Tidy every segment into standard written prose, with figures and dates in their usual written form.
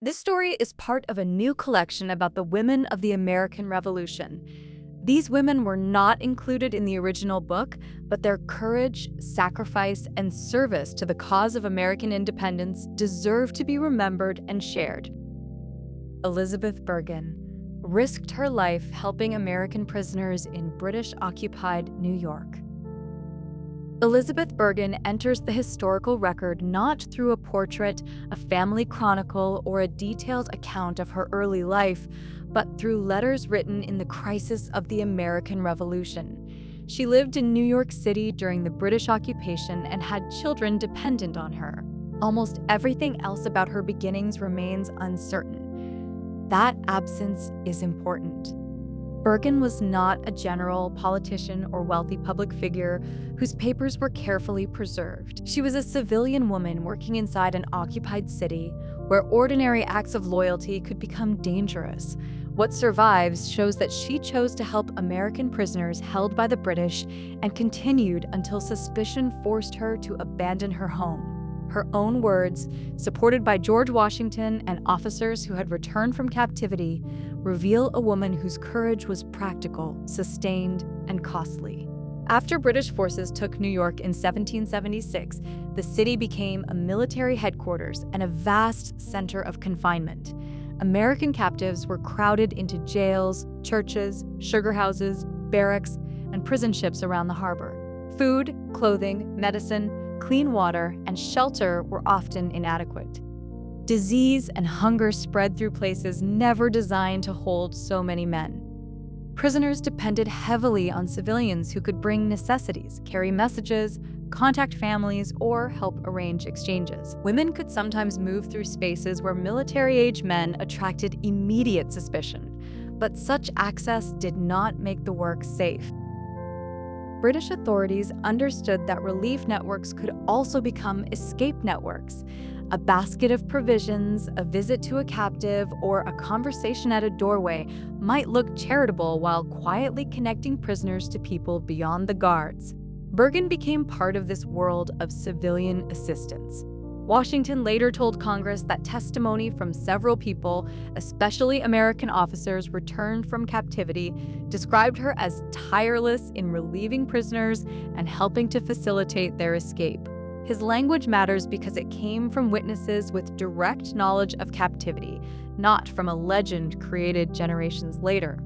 This story is part of a new collection about the women of the American Revolution. These women were not included in the original book, but their courage, sacrifice, and service to the cause of American independence deserve to be remembered and shared. Elizabeth Burgin risked her life helping American prisoners in British-occupied New York. Elizabeth Burgin enters the historical record not through a portrait, a family chronicle, or a detailed account of her early life, but through letters written in the crisis of the American Revolution. She lived in New York City during the British occupation and had children dependent on her. Almost everything else about her beginnings remains uncertain. That absence is important. Burgin was not a general, politician, or wealthy public figure whose papers were carefully preserved. She was a civilian woman working inside an occupied city where ordinary acts of loyalty could become dangerous. What survives shows that she chose to help American prisoners held by the British and continued until suspicion forced her to abandon her home. Her own words, supported by George Washington and officers who had returned from captivity, reveal a woman whose courage was practical, sustained, and costly. After British forces took New York in 1776, the city became a military headquarters and a vast center of confinement. American captives were crowded into jails, churches, sugar houses, barracks, and prison ships around the harbor. Food, clothing, medicine, clean water, and shelter were often inadequate. Disease and hunger spread through places never designed to hold so many men. Prisoners depended heavily on civilians who could bring necessities, carry messages, contact families, or help arrange exchanges. Women could sometimes move through spaces where military-age men attracted immediate suspicion, but such access did not make the work safe. British authorities understood that relief networks could also become escape networks. A basket of provisions, a visit to a captive, or a conversation at a doorway might look charitable while quietly connecting prisoners to people beyond the guards. Burgin became part of this world of civilian assistance. Washington later told Congress that testimony from several people, especially American officers returned from captivity, described her as tireless in relieving prisoners and helping to facilitate their escape. His language matters because it came from witnesses with direct knowledge of captivity, not from a legend created generations later.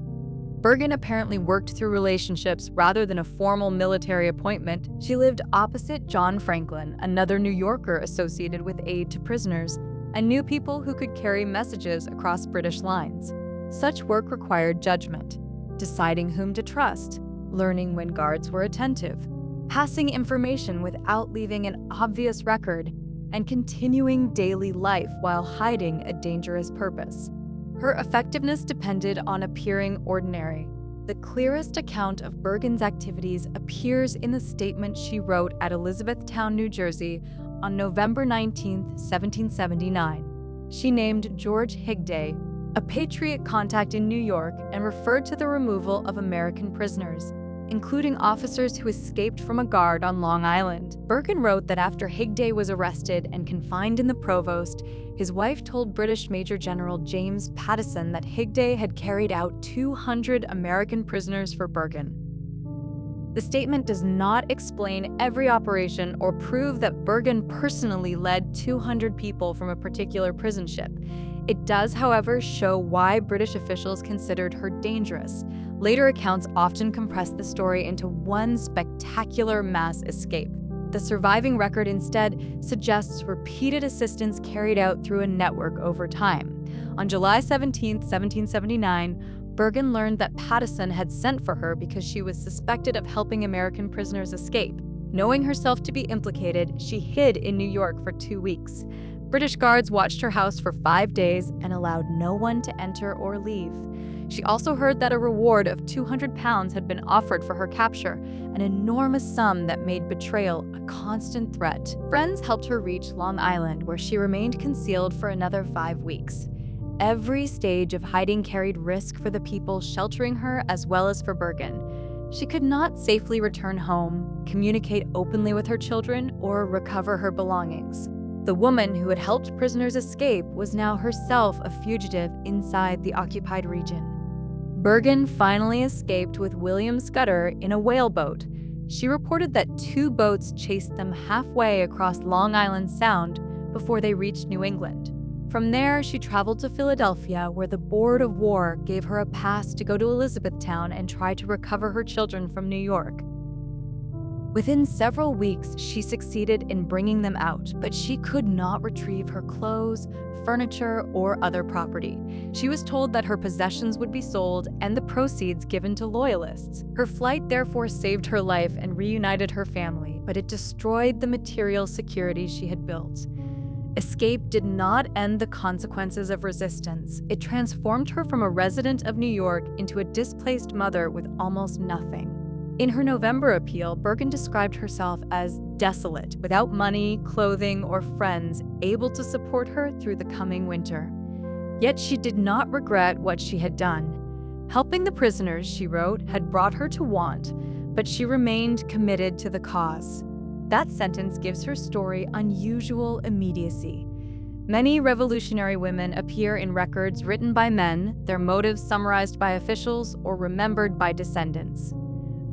Burgin apparently worked through relationships rather than a formal military appointment. She lived opposite John Franklin, another New Yorker associated with aid to prisoners, and knew people who could carry messages across British lines. Such work required judgment, deciding whom to trust, learning when guards were attentive, passing information without leaving an obvious record, and continuing daily life while hiding a dangerous purpose. Her effectiveness depended on appearing ordinary. The clearest account of Burgin's activities appears in the statement she wrote at Elizabethtown, New Jersey, on November 19, 1779. She named George Higday, a Patriot contact in New York, and referred to the removal of American prisoners, including officers who escaped from a guard on Long Island. Burgin wrote that after Higday was arrested and confined in the Provost, his wife told British Major General James Pattison that Higday had carried out 200 American prisoners for Burgin. The statement does not explain every operation or prove that Burgin personally led 200 people from a particular prison ship. It does, however, show why British officials considered her dangerous. Later accounts often compress the story into one spectacular mass escape. The surviving record instead suggests repeated assistance carried out through a network over time. On July 17, 1779, Burgin learned that Pattison had sent for her because she was suspected of helping American prisoners escape. Knowing herself to be implicated, she hid in New York for 2 weeks. British guards watched her house for 5 days and allowed no one to enter or leave. She also heard that a reward of £200 had been offered for her capture, an enormous sum that made betrayal a constant threat. Friends helped her reach Long Island, where she remained concealed for another 5 weeks. Every stage of hiding carried risk for the people sheltering her as well as for Burgin. She could not safely return home, communicate openly with her children, or recover her belongings. The woman who had helped prisoners escape was now herself a fugitive inside the occupied region. Burgin finally escaped with William Scudder in a whaleboat. She reported that 2 boats chased them halfway across Long Island Sound before they reached New England. From there, she traveled to Philadelphia, where the Board of War gave her a pass to go to Elizabethtown and try to recover her children from New York. Within several weeks, she succeeded in bringing them out, but she could not retrieve her clothes, furniture, or other property. She was told that her possessions would be sold and the proceeds given to loyalists. Her flight therefore saved her life and reunited her family, but it destroyed the material security she had built. Escape did not end the consequences of resistance. It transformed her from a resident of New York into a displaced mother with almost nothing. In her November appeal, Burgin described herself as desolate, without money, clothing, or friends able to support her through the coming winter. Yet she did not regret what she had done. Helping the prisoners, she wrote, had brought her to want, but she remained committed to the cause. That sentence gives her story unusual immediacy. Many revolutionary women appear in records written by men, their motives summarized by officials, or remembered by descendants.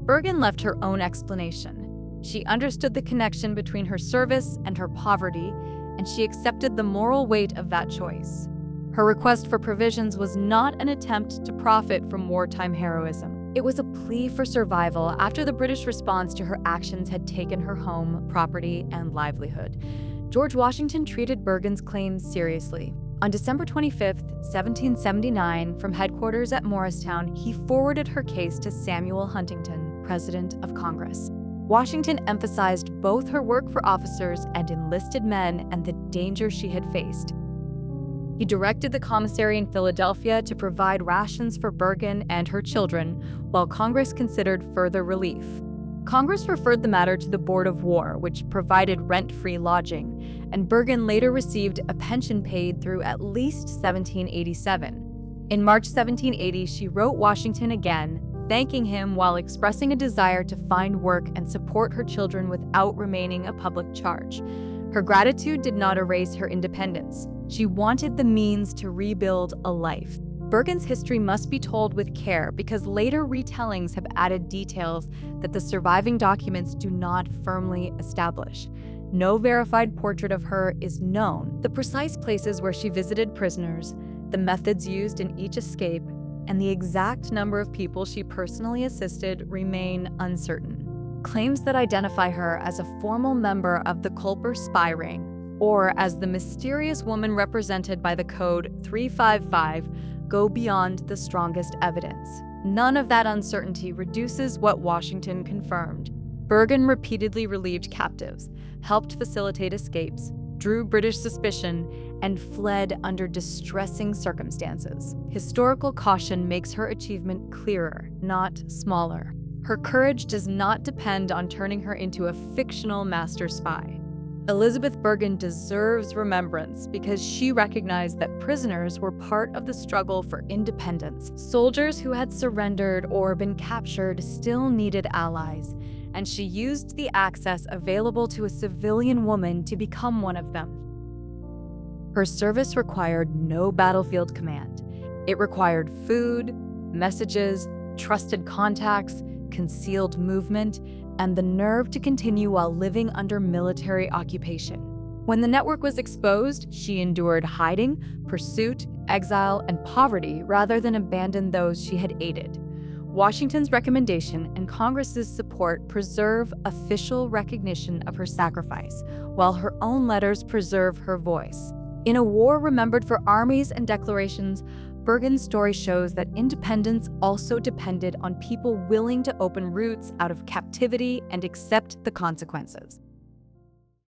Burgin left her own explanation. She understood the connection between her service and her poverty, and she accepted the moral weight of that choice. Her request for provisions was not an attempt to profit from wartime heroism. It was a plea for survival after the British response to her actions had taken her home, property, and livelihood. George Washington treated Burgin's claims seriously. On December 25, 1779, from headquarters at Morristown, he forwarded her case to Samuel Huntington, President of Congress. Washington emphasized both her work for officers and enlisted men and the danger she had faced. He directed the commissary in Philadelphia to provide rations for Burgin and her children, while Congress considered further relief. Congress referred the matter to the Board of War, which provided rent-free lodging, and Burgin later received a pension paid through at least 1787. In March 1780, she wrote Washington again, thanking him while expressing a desire to find work and support her children without remaining a public charge. Her gratitude did not erase her independence. She wanted the means to rebuild a life. Burgin's history must be told with care because later retellings have added details that the surviving documents do not firmly establish. No verified portrait of her is known. The precise places where she visited prisoners, the methods used in each escape, and the exact number of people she personally assisted remain uncertain. Claims that identify her as a formal member of the Culper spy ring, or as the mysterious woman represented by the code 355, go beyond the strongest evidence. None of that uncertainty reduces what Washington confirmed. Burgin repeatedly relieved captives, helped facilitate escapes, drew British suspicion, and fled under distressing circumstances. Historical caution makes her achievement clearer, not smaller. Her courage does not depend on turning her into a fictional master spy. Elizabeth Burgin deserves remembrance because she recognized that prisoners were part of the struggle for independence. Soldiers who had surrendered or been captured still needed allies, and she used the access available to a civilian woman to become one of them. Her service required no battlefield command. It required food, messages, trusted contacts, concealed movement, and the nerve to continue while living under military occupation. When the network was exposed, she endured hiding, pursuit, exile, and poverty rather than abandon those she had aided. Washington's recommendation and Congress's support preserve official recognition of her sacrifice, while her own letters preserve her voice. In a war remembered for armies and declarations, Burgin's story shows that independence also depended on people willing to open routes out of captivity and accept the consequences.